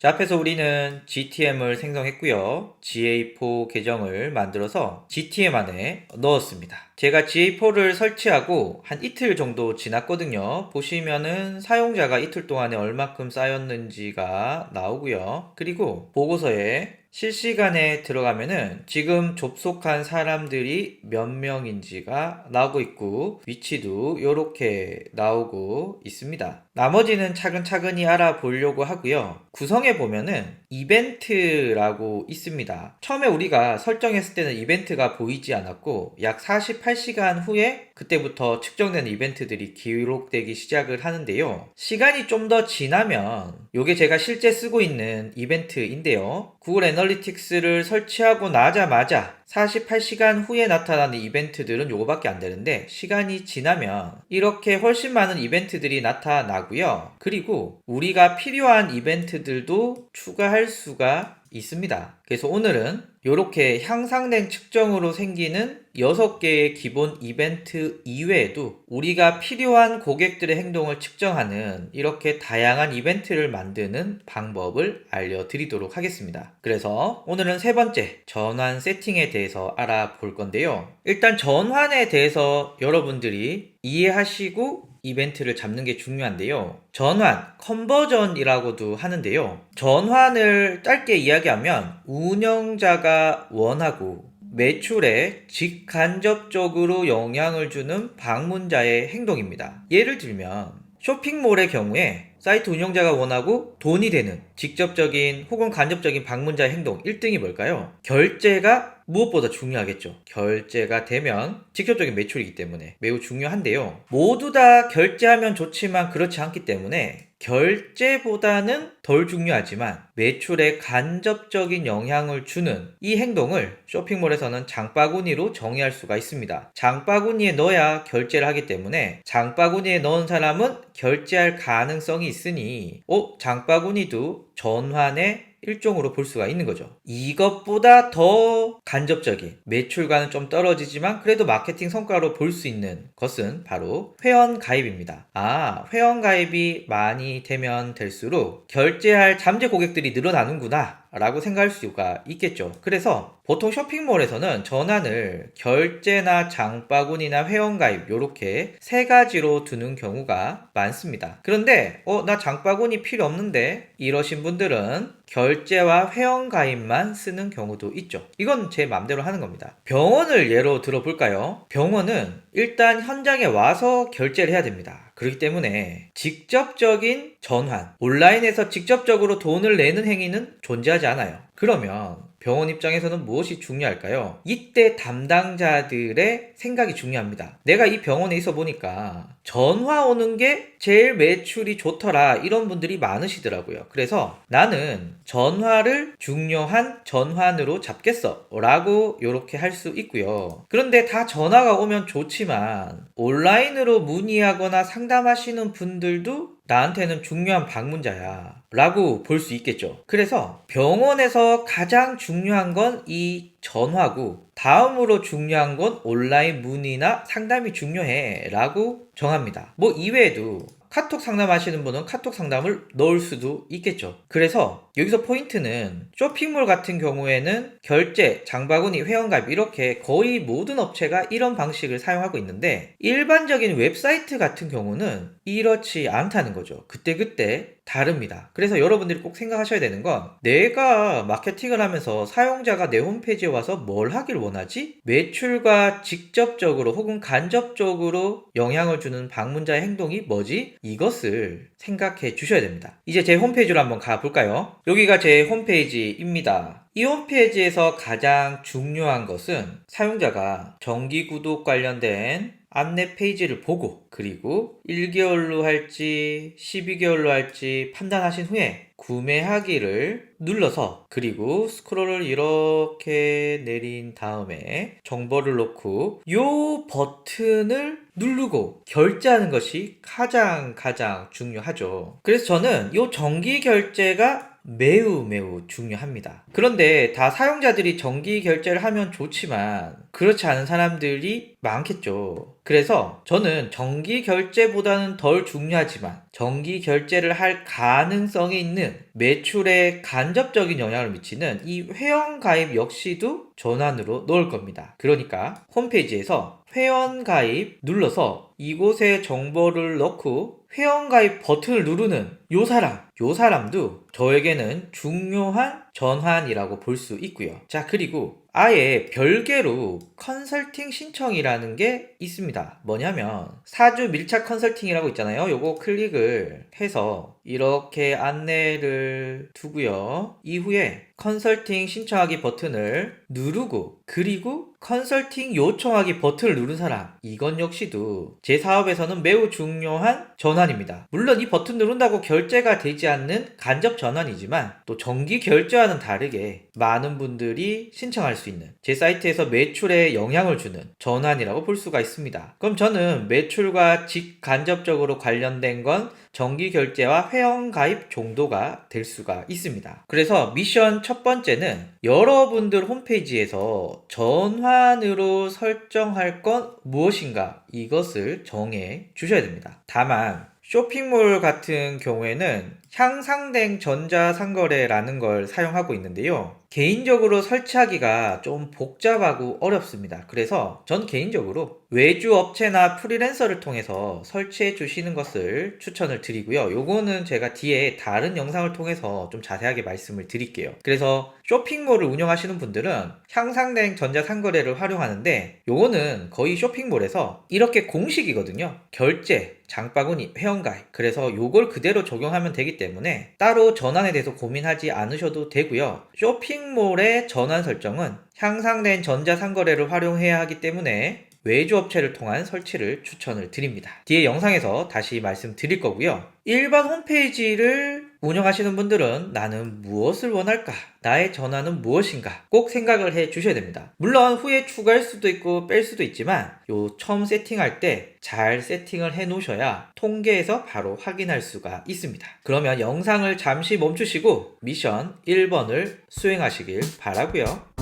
자, 앞에서 우리는 GTM을 생성했고요. GA4 계정을 만들어서 GTM 안에 넣었습니다. 제가 GA4를 설치하고 한 이틀 정도 지났거든요. 보시면은 사용자가 이틀 동안에 얼마큼 쌓였는지가 나오고요. 그리고 보고서에 실시간에 들어가면은 지금 접속한 사람들이 몇 명인지가 나오고 있고 위치도 이렇게 나오고 있습니다. 나머지는 차근차근히 알아보려고 하고요. 구성에 보면은 이벤트라고 있습니다. 처음에 우리가 설정했을 때는 이벤트가 보이지 않았고 약 48시간 후에 그때부터 측정되는 이벤트들이 기록되기 시작을 하는데요. 시간이 좀 더 지나면 이게 제가 실제 쓰고 있는 이벤트인데요. 구글 애널리틱스를 설치하고 나자마자 48시간 후에 나타나는 이벤트들은 요거밖에 안 되는데 시간이 지나면 이렇게 훨씬 많은 이벤트들이 나타나고요. 그리고 우리가 필요한 이벤트들도 추가할 수가 있습니다. 그래서 오늘은 이렇게 향상된 측정으로 생기는 6개의 기본 이벤트 이외에도 우리가 필요한 고객들의 행동을 측정하는 이렇게 다양한 이벤트를 만드는 방법을 알려드리도록 하겠습니다. 그래서 오늘은 세 번째 전환 세팅에 대해서 알아볼 건데요. 일단 전환에 대해서 여러분들이 이해하시고 이벤트를 잡는 게 중요한데요. 전환, 컨버전이라고도 하는데요. 전환을 짧게 이야기하면 운영자가 원하고 매출에 직간접적으로 영향을 주는 방문자의 행동입니다. 예를 들면 쇼핑몰의 경우에 사이트 운영자가 원하고 돈이 되는 직접적인 혹은 간접적인 방문자의 행동 1등이 뭘까요? 결제가 무엇보다 중요하겠죠. 결제가 되면 직접적인 매출이기 때문에 매우 중요한데요. 모두 다 결제하면 좋지만 그렇지 않기 때문에 결제보다는 덜 중요하지만 매출에 간접적인 영향을 주는 이 행동을 쇼핑몰에서는 장바구니로 정의할 수가 있습니다. 장바구니에 넣어야 결제를 하기 때문에 장바구니에 넣은 사람은 결제할 가능성이 있으니 장바구니도 전환의 일종으로 볼 수가 있는 거죠. 이것보다 더 간접적인 매출과는 좀 떨어지지만 그래도 마케팅 성과로 볼 수 있는 것은 바로 회원 가입입니다. 회원 가입이 많이 되면 될수록 결제할 잠재 고객들이 늘어나는구나 라고 생각할 수가 있겠죠. 그래서 보통 쇼핑몰에서는 전환을 결제나 장바구니나 회원가입 요렇게 세 가지로 두는 경우가 많습니다. 그런데 나 장바구니 필요 없는데 이러신 분들은 결제와 회원가입만 쓰는 경우도 있죠. 이건 제 맘대로 하는 겁니다. 병원을 예로 들어볼까요? 병원은 일단 현장에 와서 결제를 해야 됩니다. 그렇기 때문에 직접적인 전환, 온라인에서 직접적으로 돈을 내는 행위는 존재하지 않아요. 그러면 병원 입장에서는 무엇이 중요할까요? 이때 담당자들의 생각이 중요합니다. 내가 이 병원에 있어 보니까 전화 오는 게 제일 매출이 좋더라 이런 분들이 많으시더라고요. 그래서 나는 전화를 중요한 전환으로 잡겠어 라고 이렇게 할 수 있고요. 그런데 다 전화가 오면 좋지만 온라인으로 문의하거나 상담하시는 분들도 나한테는 중요한 방문자야 라고 볼 수 있겠죠. 그래서 병원에서 가장 중요한 건 이 전화고 다음으로 중요한 건 온라인 문의나 상담이 중요해 라고 정합니다. 뭐 이외에도 카톡 상담하시는 분은 카톡 상담을 넣을 수도 있겠죠. 그래서 여기서 포인트는 쇼핑몰 같은 경우에는 결제, 장바구니, 회원가입 이렇게 거의 모든 업체가 이런 방식을 사용하고 있는데 일반적인 웹사이트 같은 경우는 이렇지 않다는 거죠. 그때그때 다릅니다. 그래서 여러분들이 꼭 생각하셔야 되는 건 내가 마케팅을 하면서 사용자가 내 홈페이지에 와서 뭘 하길 원하지? 매출과 직접적으로 혹은 간접적으로 영향을 주는 방문자의 행동이 뭐지? 이것을 생각해 주셔야 됩니다. 이제 제 홈페이지로 한번 가볼까요? 여기가 제 홈페이지입니다. 이 홈페이지에서 가장 중요한 것은 사용자가 정기 구독 관련된 안내 페이지를 보고 그리고 1개월로 할지 12개월로 할지 판단하신 후에 구매하기를 눌러서 그리고 스크롤을 이렇게 내린 다음에 정보를 넣고 이 버튼을 누르고 결제하는 것이 가장 중요하죠. 그래서 저는 이 정기 결제가 매우 중요합니다. 그런데 다 사용자들이 정기 결제를 하면 좋지만 그렇지 않은 사람들이 많겠죠. 그래서 저는 정기 결제보다는 덜 중요하지만 정기 결제를 할 가능성이 있는 매출에 간접적인 영향을 미치는 이 회원가입 역시도 전환으로 넣을 겁니다. 그러니까 홈페이지에서 회원가입 눌러서 이곳에 정보를 넣고 회원가입 버튼을 누르는 요 사람도 저에게는 중요한 전환이라고 볼 수 있고요. 자, 그리고 아예 별개로 컨설팅 신청이라는 게 있습니다. 뭐냐면 사주 밀착 컨설팅이라고 있잖아요. 요거 클릭을 해서 이렇게 안내를 두고요. 이후에 컨설팅 신청하기 버튼을 누르고 그리고 컨설팅 요청하기 버튼을 누른 사람, 이건 역시도 제 사업에서는 매우 중요한 전환입니다. 물론 이 버튼 누른다고 결제가 되지 않는 간접 전환이지만 또 정기 결제와는 다르게 많은 분들이 신청할 수 있는 제 사이트에서 매출에 영향을 주는 전환이라고 볼 수가 있습니다. 그럼 저는 매출과 직간접적으로 관련된 건 정기 결제와 회원 가입 정도가 될 수가 있습니다. 그래서 미션 첫 번째는 여러분들 홈페이지에서 전환으로 설정할 건 무엇인가, 이것을 정해 주셔야 됩니다. 다만 쇼핑몰 같은 경우에는 향상된 전자상거래라는 걸 사용하고 있는데요. 개인적으로 설치하기가 좀 복잡하고 어렵습니다. 그래서 전 개인적으로 외주 업체나 프리랜서를 통해서 설치해 주시는 것을 추천을 드리고요. 요거는 제가 뒤에 다른 영상을 통해서 좀 자세하게 말씀을 드릴게요. 그래서 쇼핑몰을 운영하시는 분들은 향상된 전자상거래를 활용하는데 요거는 거의 쇼핑몰에서 이렇게 공식이거든요. 결제, 장바구니, 회원가입. 그래서 요걸 그대로 적용하면 되기 때문에 따로 전환에 대해서 고민하지 않으셔도 되고요. 쇼핑몰의 전환 설정은 향상된 전자상거래를 활용해야 하기 때문에 외주업체를 통한 설치를 추천을 드립니다. 뒤에 영상에서 다시 말씀드릴 거고요. 일반 홈페이지를 운영하시는 분들은 나는 무엇을 원할까? 나의 전환은 무엇인가? 꼭 생각을 해 주셔야 됩니다. 물론 후에 추가할 수도 있고 뺄 수도 있지만 요 처음 세팅할 때 잘 세팅을 해 놓으셔야 통계에서 바로 확인할 수가 있습니다. 그러면 영상을 잠시 멈추시고 미션 1번을 수행하시길 바라고요.